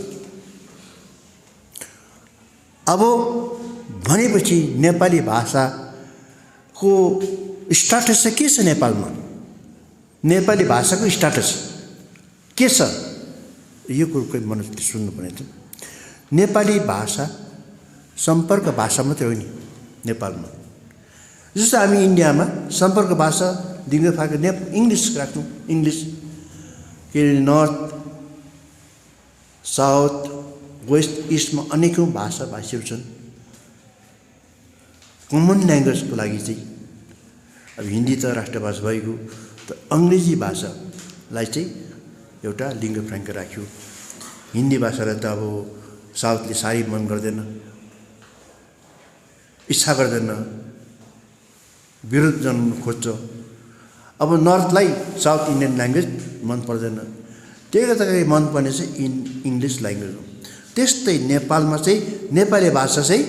अब भनेपछि नेपाली भाषाको स्टाटस चाहिँ के छ नेपालमा? नेपाली भाषाको स्टाटस के छ? यो कुरो मनोजले सुन्नुपर्ने छ। नेपाली भाषा सम्पर्क भाषा मात्रै हो नि नेपालमा। जस्तो हामी इन्डियामा सम्पर्क भाषा दिङ्गो फाको इङ्ग्लिस राख्छौँ। इङ्ग्लिस के अरे नर्थ साउथ वेस्ट इस्टमा अनेकौँ भाषाभाषीहरू छन्। कमन ल्याङ्ग्वेजको लागि चाहिँ अब हिन्दी त राष्ट्रभाषा भएको, त अङ्ग्रेजी भाषालाई चाहिँ एउटा लिङ्ग फ्राङ्क राख्यो। हिन्दी भाषालाई त अब साउथले साह्रै मन गर्दैन, इच्छा गर्दैन, विरोध जनाउनु खोज्छ। अब नर्थलाई साउथ इन्डियन ल्याङ्ग्वेज मन पर्दैन, त्यही गर्दाखेरि मन पर्ने चाहिँ इङ्ग्लिस ल्याङ्ग्वेज हो। त्यस्तै नेपालमा चाहिँ नेपाली भाषा चाहिँ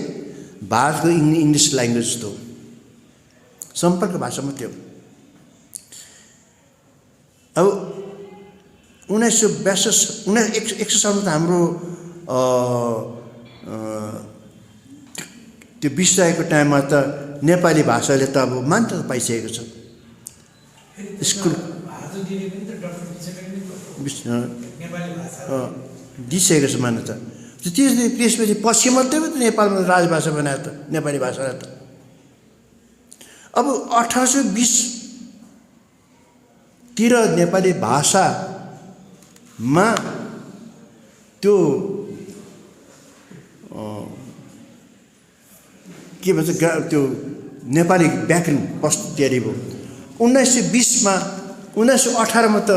भारतको इङ्ग्लिस ल्याङ्ग्वेज जस्तो सम्पर्क भाषा मात्रै हो। अब 1961 सालमा त हाम्रो त्यो बिर्साएको टाइममा त नेपाली भाषाले त अब मान्यता पाइसकेको छ स्कुल दिइसकेको छ मान्यता त्यसपछि पछि मात्रै त नेपालमा राजभाषा बनायो त नेपाली भाषालाई त अब 1820 तिर नेपाली भाषामा त्यो के भन्छ त्यो नेपाली व्याकरण प्रस्तुत तयारी भयो 1920 मा 1918 मा त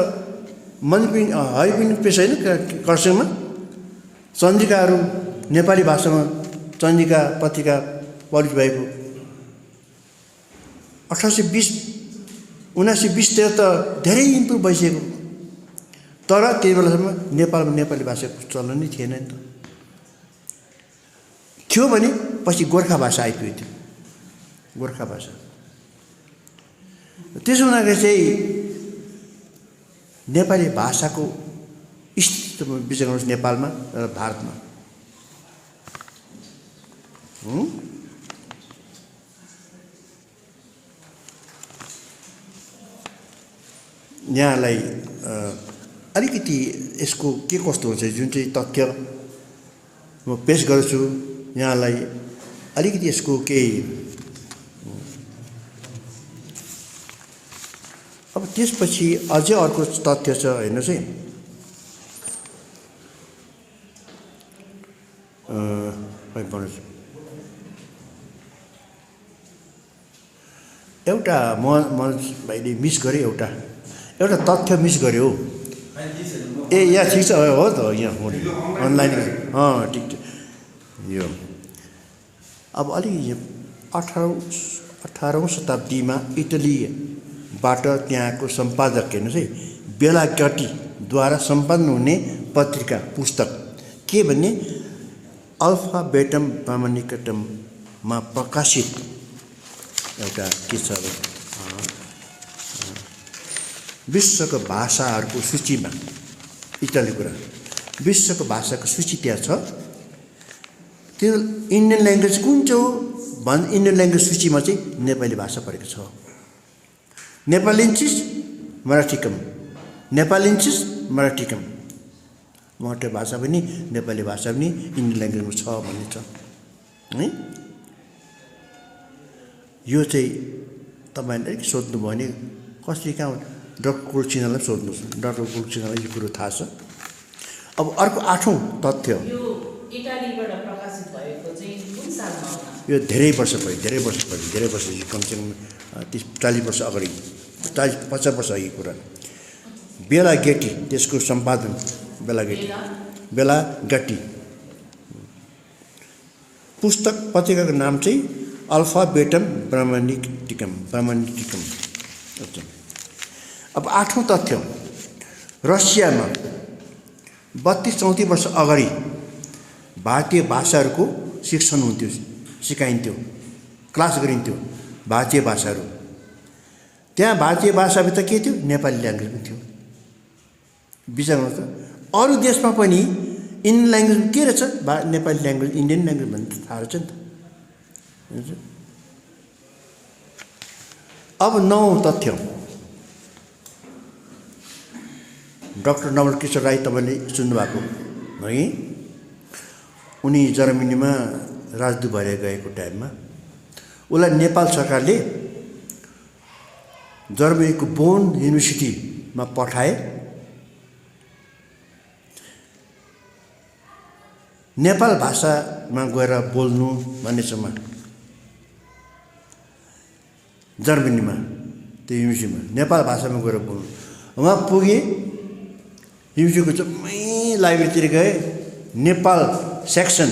हरिपिन पेश होइन खरसाङमा चन्द्रिकाहरू नेपाली भाषामा चन्द्रिका पत्रिका पब्लिस भएको 1920 तिर त धेरै इम्प्रुभ भइसक्यो तर त्यही बेलासम्म नेपालमा नेपाली भाषाको चलन नै थिएन नि त थियो भने पछि गोर्खा भाषा आइपुग्यो थियो गोर्खा भाषा त्यसो हुँदाखेरि चाहिँ नेपाली भाषाको स्थिति विचार गर्नुहोस् नेपालमा र भारतमा यहाँलाई अलिकति यसको के कस्तो हुन्छ जुन चाहिँ तथ्य म पेश गर्छु यहाँलाई अलिकति यसको केही अब त्यसपछि अझै अर्को तथ्य छ हेर्नुहोस् है एउटा म भाइले मिस गरेँ एउटा तथ्य मिस गर्यो ए यहाँ ठिक छ हो त यहाँ अनलाइन ठिक छ यो अब अलि 18औं शताब्दीमा इटलीबाट त्यहाँको सम्पादक हेर्नुहोस् है बेलागट्टीद्वारा सम्पादन हुने पत्रिका पुस्तक के भन्ने अल्फाबेटम ब्राह्मणिकटममा प्रकाशित एउटा के छ विश्वको भाषाहरूको सूचीमा इटाली कुरा विश्वको भाषाको सूची त्यहाँ छ त्यो इन्डियन ल्याङ्ग्वेज कुन चाहिँ हो इन्डियन ल्याङ्ग्वेज सूचीमा चाहिँ नेपाली भाषा परेको छ नेपालिन्चिस मराठीकम नेपालिन्चिस मराठीकम मराठी भाषा पनि नेपाली भाषा पनि इन्डियन ल्याङ्ग्वेजमा छ भन्ने छ है यो चाहिँ तपाईँले अलिक सोध्नुभयो भने कसरी कहाँ डाक्टर कुलसिंहलाई सोध्नुहोस् डाक्टर कुलसिंहलाई यो कुरो थाहा छ अब अर्को 8औं तथ्य इटालीबाट प्रकाशित भएको चाहिँ कुन सालमा होला यो धेरै वर्ष कमसेकम 30-40 वर्ष अगाडि 50 वर्ष अघि कुरा बेलागट्टी त्यसको सम्पादन बेलागट्टी पुस्तक पत्रिकाको नाम चाहिँ अल्फाबेटम ब्राह्मणिकटम अच्छा अब 8औं तथ्य रसियामा 32-34 वर्ष अगाडि भारतीय भाषाहरूको शिक्षण हुन्थ्यो सिकाइन्थ्यो क्लास गरिन्थ्यो भारतीय भाषाहरू त्यहाँ भारतीय भाषाभित्र के थियो नेपाली ल्याङ्ग्वेज पनि थियो विचार गर्नुहोस् त अरू देशमा पनि इन्डियन ल्याङ्ग्वेज के रहेछ नेपाली ल्याङ्ग्वेज इन्डियन ल्याङ्ग्वेज भन्ने थाहा रहेछ नि त अब 9औं तथ्य डाक्टर नवल किशोर राई तपाईँले सुन्नुभएको है उनी जर्मनीमा राजदूत भएर गएको टाइममा उसलाई नेपाल सरकारले जर्मनीको बोन युनिभर्सिटीमा पठाए नेपाल भाषामा गएर बोल्नु भन्नेसम्म जर्मनीमा त्यो युनिभर्सिटीमा नेपाल भाषामा गएर बोल्नु उहाँ पुगे युनिभर्सिटीको जम्मै लाइब्रेरीतिर गए नेपाल सेक्सन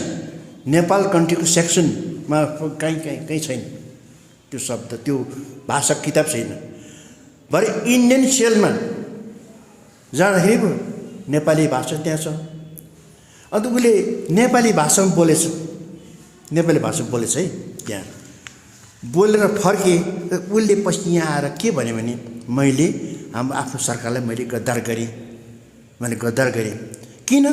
नेपाल कन्ट्रीको सेक्सनमा कहीँ छैन त्यो शब्द त्यो भाषा किताब छैन भरे इन्डियन सेलमा जाँदाखेरि पो नेपाली भाषा त्यहाँ छ अन्त उसले नेपाली भाषामा बोलेछ है त्यहाँ बोलेर फर्के उसले पछि यहाँ आएर के भन्यो भने मैले हाम्रो आफ्नो सरकारलाई मैले गद्दार गरेँ किन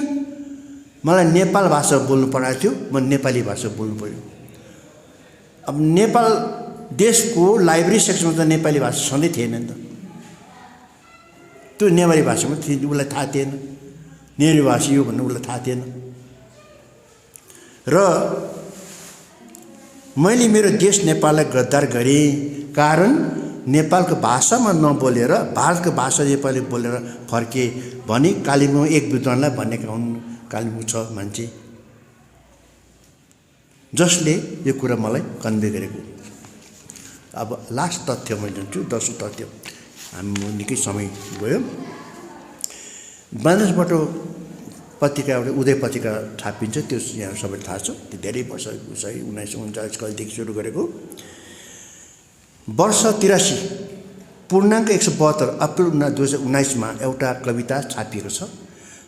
मलाई नेपाल भाषा बोल्नु पराएको थियो, म नेपाली भाषा बोल्नु पऱ्यो। अब नेपाल देशको लाइब्रेरी सेक्सनमा त नेपाली भाषा सधैँ थिएन नि त, त्यो नेवारी भाषामा थियो, उसलाई थाहा थिएन, नेवारी भाषा यो भन्ने उसलाई थाहा थिएन। र मैले मेरो देश नेपाललाई गद्दार गरेँ, कारण नेपालको भाषामा नबोलेर भारतको भाषा नेपाली बोलेर फर्के भने कालिम्पोङ एक विद्वानलाई भनेका हुन्। कालिम्पोङ छ मान्छे जसले यो कुरा मलाई कन्भे गरेको। अब लास्ट तथ्य मैले दिन्छु, दोस्रो तथ्य, हामी निकै समय गयो। बांग्लादेशबाट पत्रिका एउटा उदय पत्रिका छापिन्छ, त्यो यहाँ सबैलाई थाहा छ, त्यो धेरै वर्ष 1939 कहिलेदेखि सुरु गरेको। वर्ष 83 पूर्णाङ्क 172 अप्रिल 2019 एउटा कविता छापिएको छ,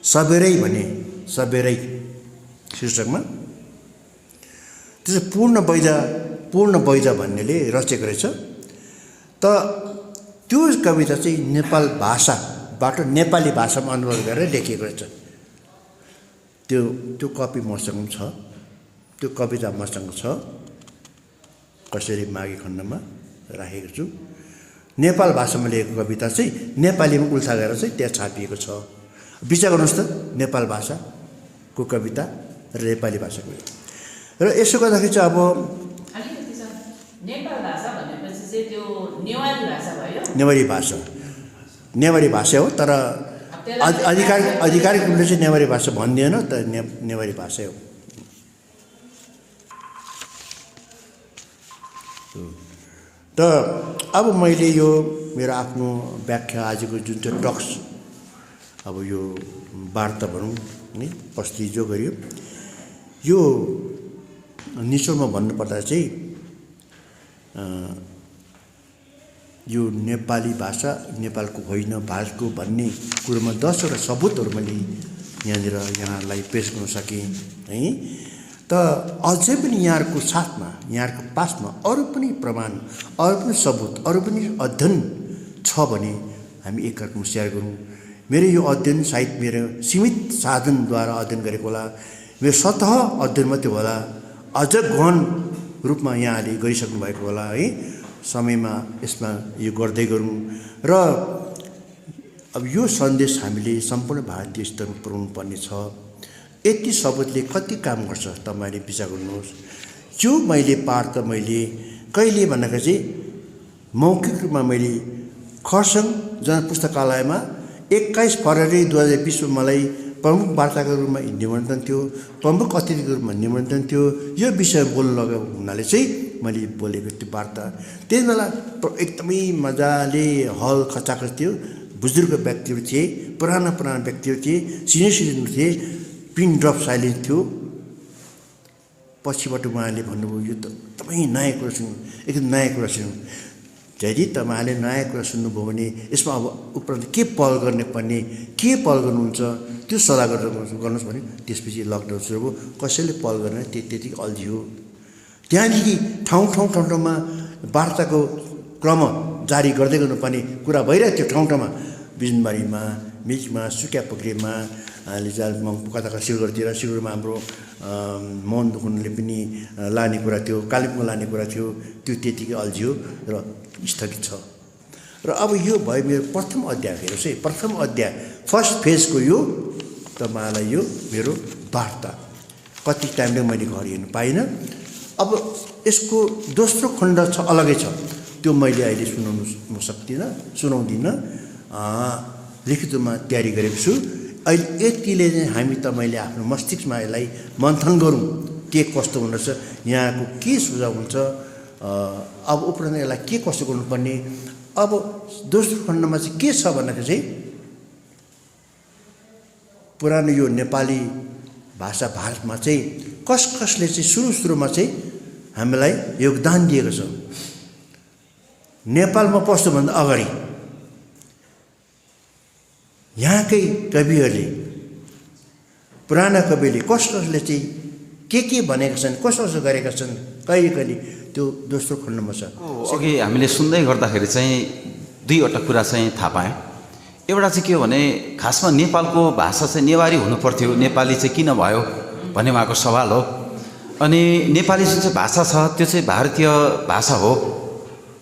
सबेरै भने, सबेरै शीर्षकमा। त्यसो पूर्ण वैद भन्नेले रचेको रहेछ। त त्यो कविता चाहिँ नेपाल भाषाबाट नेपाली भाषामा अनुवाद गरेर लेखिएको रहेछ। त्यो कपी मसँग छ, त्यो कविता मसँग छ, कसरी माघे खण्डमा राखेको छु। नेपाल भाषामा लेखेको कविता चाहिँ नेपालीमा उल्था गरेर चाहिँ त्यहाँ छापिएको छ। विचार गर्नुहोस् त, नेपाल भाषाको कविता र नेपाली भाषाको। र यसो गर्दाखेरि चाहिँ अब अलिकति छ नेपाल भाषा भनेपछि चाहिँ त्यो नेवारी भाषा भयो। नेवारी भाषा हो, तर आधिकारिक रूपले चाहिँ नेवारी भाषा भन्दैन, त नेवारी भाषा हो। त अब मैले यो मेरो आफ्नो व्याख्या, आजको जुन चाहिँ टक्स, अब यो वार्ता भनौँ नि, पस्ती जो गरियो, यो निचोडमा भन्नुपर्दा चाहिँ यो नेपाली भाषा नेपालको होइन भारतको भन्ने कुरोमा 10वटा सबुतहरू मैले यहाँहरूलाई पेश गर्न सकेँ है। त अझै पनि यहाँहरूको साथमा, यहाँहरूको पासमा अरू पनि प्रमाण, अरू पनि सबुत, अरू पनि अध्ययन छ भने हामी एकअर्कामा सेयर गरौँ। मेरो यो अध्ययन सायद मेरो सीमित साधनद्वारा अध्ययन गरेको होला, मेरो सतह अध्ययन मात्रै होला, अझ गहन रूपमा यहाँले गरिसक्नु भएको होला है। समयमा यसमा यो गर्दै गरौँ र अब यो सन्देश हामीले सम्पूर्ण भारतीय स्तरमा पुर्याउनु पर्ने छ। यति सबुतले कति काम गर्छ तपाईँले विचार गर्नुहोस्। जो मैले पाठ त मैले कहिले भन्दाखेरि चाहिँ मौखिक रूपमा मैले खरसाङ जनपुस्तकालयमा 21 फरवरी 2020 मलाई प्रमुख वार्ताको रूपमा निमन्त्रण थियो, प्रमुख अतिथिको रूपमा निमन्त्रण थियो। यो विषय बोल्न लगाएको हुनाले चाहिँ मैले बोलेको त्यो वार्ता त्यति बेला एकदमै मजाले हल खचाखच थियो। बुजुर्ग व्यक्तिहरू थिए, पुराना व्यक्तिहरू थिए, सिनियर सिटिजन थिए, पिन ड्रप साइलेन्स थियो। पछिबाट उहाँले भन्नुभयो यो त एकदमै नयाँ कुरा सुन्नु, एकदम नयाँ कुरा सुन्नु। यदि तपाईँहरूले नयाँ कुरा सुन्नुभयो भने यसमा अब उपरान्त के पहल गर्ने पर्ने, के पहल गर्नुहुन्छ त्यो सल्लाह गर्नुहोस् भने त्यसपछि लकडाउन सुरु भयो। कसैले पहल गरेन, त्यति अल्झियो। त्यहाँदेखि ठाउँमा वार्ताको क्रम जारी गर्दै गर्नुपर्ने कुरा भइरहेको थियो। ठाउँमा बिजनबारीमा, मिचमा, सुक्यापोखरीमा, कता सिलगढीतिर, सिलगढीमा हाम्रो मोहन दुखुनले पनि लाने कुरा थियो, कालिम्पोङ लाने कुरा थियो, त्यो त्यतिकै अल्झियो र स्थगित छ। र अब यो भयो मेरो प्रथम अध्याय। हेर्नुहोस् है, प्रथम अध्याय फर्स्ट फेजको यो तपाईँलाई यो मेरो वार्ता। कति टाइमले मैले घर हेर्नु पाइनँ। अब यसको दोस्रो खण्ड छ, अलगै छ, त्यो मैले अहिले सुनाउँदिनँ। लिखित रूपमा तयारी गरेको छु। अहिले यतिले चाहिँ हामी तपाईँले आफ्नो मस्तिष्कमा यसलाई मन्थन गरौँ, के कस्तो हुँदछ, यहाँको के सुझाव हुन्छ, अब उपरान्त यसलाई के कस्तो गर्नुपर्ने। अब दोस्रो खण्डमा चाहिँ के छ भन्दाखेरि चाहिँ पुरानो यो नेपाली भाषा भारतमा चाहिँ कसले चाहिँ सुरुमा चाहिँ हामीलाई योगदान दिएको छ। नेपालमा पस्नुभन्दा अगाडि यहाँकै कविहरूले, पुराना कविले कसले चाहिँ के भनेका छन्, कसो गरेका छन्, कहिले त्यो दोस्रो खण्डमा छ। अघि हामीले सुन्दै गर्दाखेरि चाहिँ दुईवटा कुरा चाहिँ थाहा पायौँ। एउटा चाहिँ के हो भने खासमा नेपालको भाषा चाहिँ नेवारी हुनुपर्थ्यो, नेपाली चाहिँ किन भयो भन्ने उहाँको सवाल हो। अनि नेपाली जुन चाहिँ भाषा छ त्यो चाहिँ भारतीय भाषा हो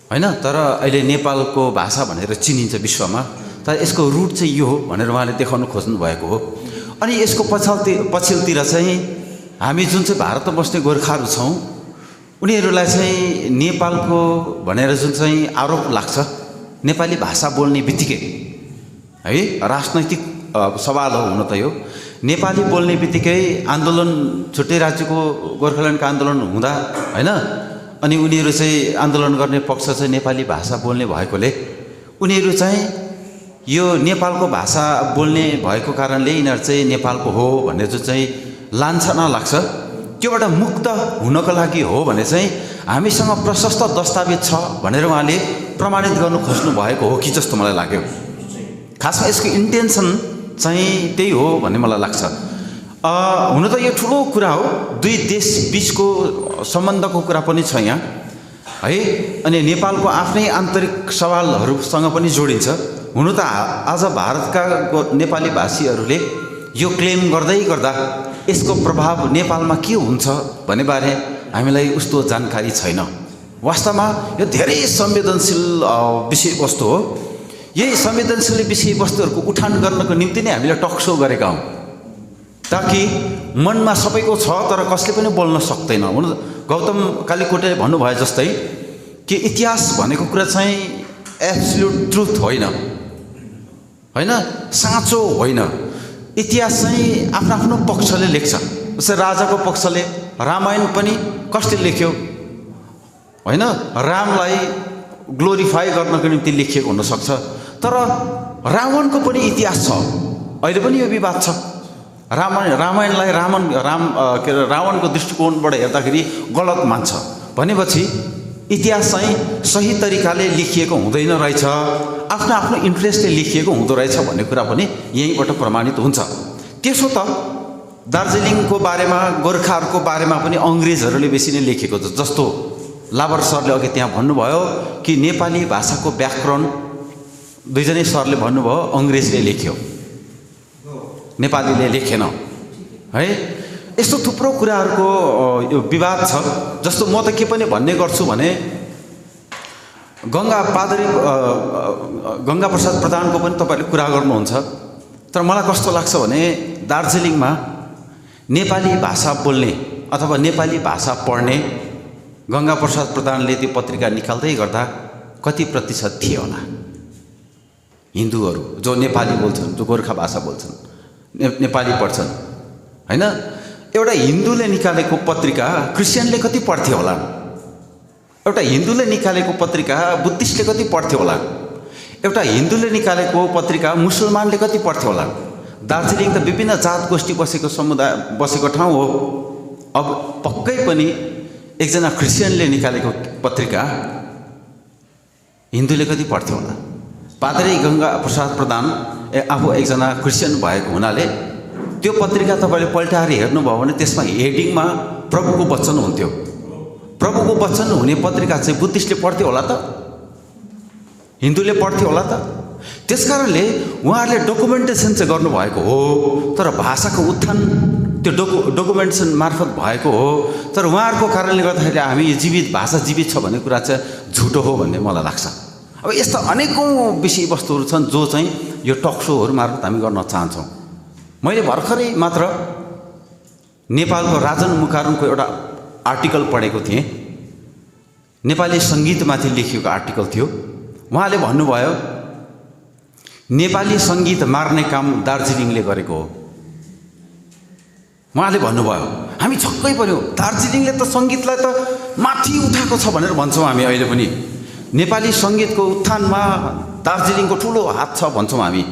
होइन, तर अहिले नेपालको भाषा भनेर चिनिन्छ विश्वमा, तर यसको रुट चाहिँ यो हो भनेर उहाँले देखाउन खोज्नु भएको हो। अनि यसको पछिल्लोतिर चाहिँ हामी जुन चाहिँ भारतमा बस्ने गोर्खाहरू छौँ उनीहरूलाई चाहिँ नेपालको भनेर जुन चाहिँ आरोप लाग्छ नेपाली भाषा बोल्ने बित्तिकै है, राजनैतिक सवाल हो हुन त यो। नेपाली बोल्ने बित्तिकै आन्दोलन छुट्टै राज्यको गोर्खाल्यान्डको आन्दोलन हुँदा होइन, अनि उनीहरू चाहिँ आन्दोलन गर्ने पक्ष चाहिँ नेपाली भाषा बोल्ने भएकोले उनीहरू चाहिँ यो नेपालको भाषा बोल्ने भएको कारणले यिनीहरू चाहिँ नेपालको हो भन्ने जुन चाहिँ लान्छना लाग्छ त्योबाट मुक्त हुनको लागि हो भने चाहिँ हामीसँग प्रशस्त दस्तावेज छ भनेर उहाँले प्रमाणित गर्नु खोज्नु भएको हो कि जस्तो मलाई लाग्यो। खासमा यसको इन्टेन्सन चाहिँ त्यही हो भन्ने मलाई लाग्छ। हुन त यो ठुलो कुरा हो, दुई देश बिचको सम्बन्धको कुरा पनि छ यहाँ है, अनि नेपालको आफ्नै आन्तरिक सवालहरूसँग पनि जोडिन्छ। हुन त आज भारतका नेपाली भाषीहरूले यो क्लेम गर्दै गर्दा यसको प्रभाव नेपालमा के हुन्छ भन्ने बारे हामीलाई उस्तो जानकारी छैन। वास्तवमा यो धेरै संवेदनशील विषयवस्तु हो। यही संवेदनशील विषयवस्तुहरूको उठान गर्नको निम्ति नै हामीले टक सो गरेका हौँ, ताकि मनमा सबैको छ तर कसले पनि बोल्न सक्दैन। हुन गौतम कालीकोटेले भन्नुभयो जस्तै कि इतिहास भनेको कुरा चाहिँ एब्सोल्युट ट्रुथ होइन, होइन साँचो होइन। इतिहास चाहिँ आफ्नो आफ्नो पक्षले लेख्छ। जस्तै राजाको पक्षले रामायण पनि कसले लेख्यो होइन, रामलाई ग्लोरिफाई गर्नको निम्ति लेखिएको हुनसक्छ, तर रावणको पनि इतिहास छ। अहिले पनि यो विवाद छ। रामायणलाई रावणको दृष्टिकोणबाट हेर्दाखेरि गलत मान्छ भनेपछि इतिहास चाहिँ सही तरिकाले लेखिएको हुँदैन रहेछ, आफ्नो आफ्नो इन्ट्रेस्टले लेखिएको हुँदो रहेछ भन्ने कुरा पनि यहीँबाट प्रमाणित हुन्छ। त्यसो त दार्जिलिङको बारेमा गोर्खाहरूको बारेमा पनि अङ्ग्रेजहरूले बेसी नै लेखेको छ। जस्तो लाबर सरले अघि त्यहाँ भन्नुभयो कि नेपाली भाषाको व्याकरण दुईजनै सरले भन्नुभयो अङ्ग्रेजले लेख्यो, नेपालीले लेखेन है। यस्तो थुप्रो कुराहरूको यो विवाद छ। जस्तो म त के पनि भन्ने गर्छु भने गङ्गा प्रसाद प्रधानको पनि तपाईँले कुरा गर्नुहुन्छ, तर मलाई कस्तो लाग्छ भने दार्जिलिङमा नेपाली भाषा बोल्ने अथवा नेपाली भाषा पढ्ने गङ्गा प्रसाद प्रधानले त्यो पत्रिका निकाल्दै गर्दा कति प्रतिशत थिए होला हिन्दूहरू जो नेपाली बोल्छन्, जो गोर्खा भाषा बोल्छन्, नेपाली पढ्छन् होइन। एउटा हिन्दूले निकालेको पत्रिका क्रिस्चियनले कति पढ्थ्यो होला, एउटा हिन्दूले निकालेको पत्रिका बुद्धिस्टले कति पढ्थ्यो होला, एउटा हिन्दूले निकालेको पत्रिका मुसलमानले कति पढ्थ्यो होला। दार्जिलिङ त विभिन्न जात गोष्ठी बसेको समुदाय बसेको ठाउँ हो। अब पक्कै पनि एकजना क्रिस्चियनले निकालेको पत्रिका हिन्दूले कति पढ्थ्यो होला। पादरी गङ्गा प्रसाद प्रधान आफू एकजना क्रिस्चियन भएको हुनाले त्यो पत्रिका तपाईँले पल्टाएर हेर्नुभयो भने त्यसमा हेडिङमा प्रभुको वचन हुन्थ्यो। प्रभुको वचन हुने पत्रिका चाहिँ बुद्धिस्टले पढ्थ्यो होला त, हिन्दूले पढ्थ्यो होला त। त्यसकारणले उहाँहरूले डकुमेन्टेसन चाहिँ गर्नुभएको हो, तर भाषाको उत्थान त्यो डकुमेन्टेसन मार्फत भएको हो। तर उहाँहरूको कारणले गर्दाखेरि हामी जीवित भाषा जीवित छ भन्ने कुरा चाहिँ झुटो हो भन्ने मलाई लाग्छ। अब यस्ता अनेकौँ विषयवस्तुहरू छन् जो चाहिँ यो टक सोहरू मार्फत हामी गर्न चाहन्छौँ। मैले भर्खरै मात्र नेपालको राजन मुकारुङको एउटा आर्टिकल पढेको थिएँ, नेपाली सङ्गीतमाथि लेखिएको आर्टिकल थियो। उहाँले भन्नुभयो नेपाली सङ्गीत मार्ने काम दार्जिलिङले गरेको हो। उहाँले भन्नुभयो, हामी छक्कै पर्यो, दार्जिलिङले त सङ्गीतलाई त माथि उठाएको छ भनेर भन्छौँ हामी अहिले पनि। नेपाली सङ्गीतको उत्थानमा दार्जिलिङको ठुलो हात छ भन्छौँ हामी।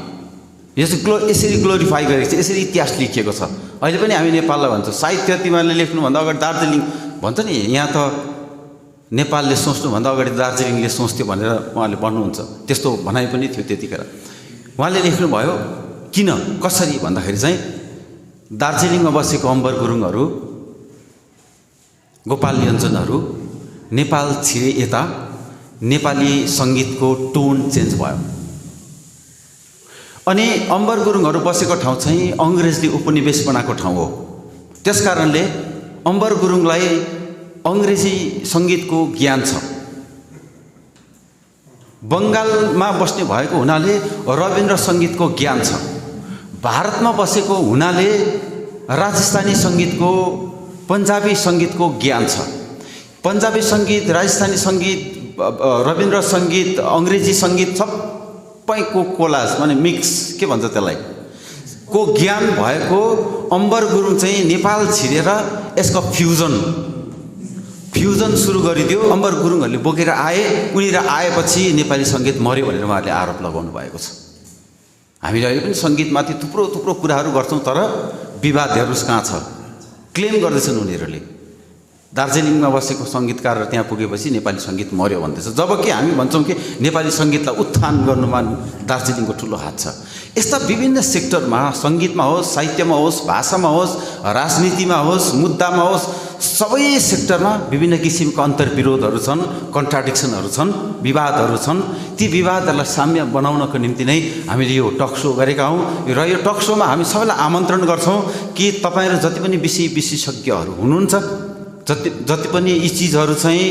यसरी ग्लोरिफाई गरेको छ, यसरी इतिहास लेखिएको छ। अहिले पनि हामी नेपाललाई भन्छौँ साहित्य तिमीहरूले लेख्नुभन्दा अगाडि दार्जिलिङ भन्छ नि, यहाँ त नेपालले सोच्नुभन्दा अगाडि दार्जिलिङले सोच्थ्यो भनेर उहाँले भन्नुहुन्छ। त्यस्तो भनाइ पनि थियो त्यतिखेर। उहाँले लेख्नुभयो किन कसरी भन्दाखेरि चाहिँ दार्जिलिङमा बसेको अम्बर गुरुङहरू, गोपाल योन्जनहरू नेपाल छिरे यता नेपाली सङ्गीतको टोन चेन्ज भयो। अनि अम्बर गुरुङहरू बसेको ठाउँ चाहिँ अङ्ग्रेजले उपनिवेश बनाएको ठाउँ हो। त्यसकारणले अम्बर गुरुङलाई अङ्ग्रेजी सङ्गीतको ज्ञान छ। बङ्गालमा बस्ने भएको हुनाले रविन्द्र सङ्गीतको ज्ञान छ। भारतमा बसेको हुनाले राजस्थानी सङ्गीतको, पन्जाबी सङ्गीतको ज्ञान छ। पन्जाबी सङ्गीत, राजस्थानी सङ्गीत, रविन्द्र सङ्गीत, अङ्ग्रेजी सङ्गीत सबैको कोलाज माने मिक्स के भन्छ त्यसलाई को ज्ञान भएको अम्बर गुरुङ चाहिँ नेपाल छिरेर यसको फ्युजन सुरु गरिदियो। अम्बर गुरुङहरूले बोकेर आए, उनीहरू आएपछि नेपाली सङ्गीत मर्यो भनेर उहाँहरूले आरोप लगाउनु भएको छ। हामीले अहिले पनि सङ्गीतमाथि थुप्रो कुराहरू गर्छौँ, तर विवादहरू कहाँ छ क्लेम गर्दैछन् उनीहरूले। दार्जिलिङमा बसेको सङ्गीतकारहरू त्यहाँ पुगेपछि नेपाली सङ्गीत मर्यो भन्दैछ, जबकि हामी भन्छौँ कि नेपाली सङ्गीतलाई उत्थान गर्नुमा दार्जिलिङको ठुलो हात छ। यस्ता विभिन्न सेक्टरमा, सङ्गीतमा होस्, साहित्यमा होस्, भाषामा होस्, राजनीतिमा होस्, मुद्दामा होस्, सबै सेक्टरमा विभिन्न किसिमका अन्तर्विरोधहरू छन्, कन्ट्राडिक्सनहरू छन्, विवादहरू छन्। ती विवादहरूलाई साम्य बनाउनको निम्ति नै हामीले यो टक सो गरेका हौँ र यो टक सोमा हामी सबैलाई आमन्त्रण गर्छौँ कि तपाईँहरू जति पनि विशेषज्ञहरू हुनुहुन्छ, जति पनि यी चिजहरू चाहिँ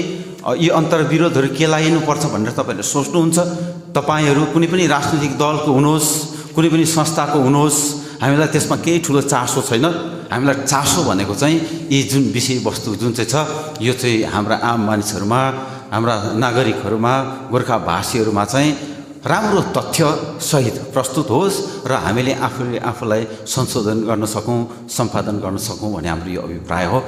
यी अन्तर्विरोधहरू केलाइनुपर्छ भनेर तपाईँहरूले सोच्नुहुन्छ, तपाईँहरू कुनै पनि राजनीतिक दलको हुनुहोस्, कुनै पनि संस्थाको हुनुहोस्, हामीलाई त्यसमा केही ठुलो चासो छैन। हामीलाई चासो भनेको चाहिँ यी जुन विषयवस्तु जुन चाहिँ छ यो चाहिँ हाम्रा आम मानिसहरूमा, हाम्रा नागरिकहरूमा, गोर्खाभाषीहरूमा चाहिँ राम्रो तथ्यसहित प्रस्तुत होस् र हामीले आफूलाई संशोधन गर्न सकौँ, सम्पादन गर्न सकौँ भन्ने हाम्रो यो अभिप्राय हो।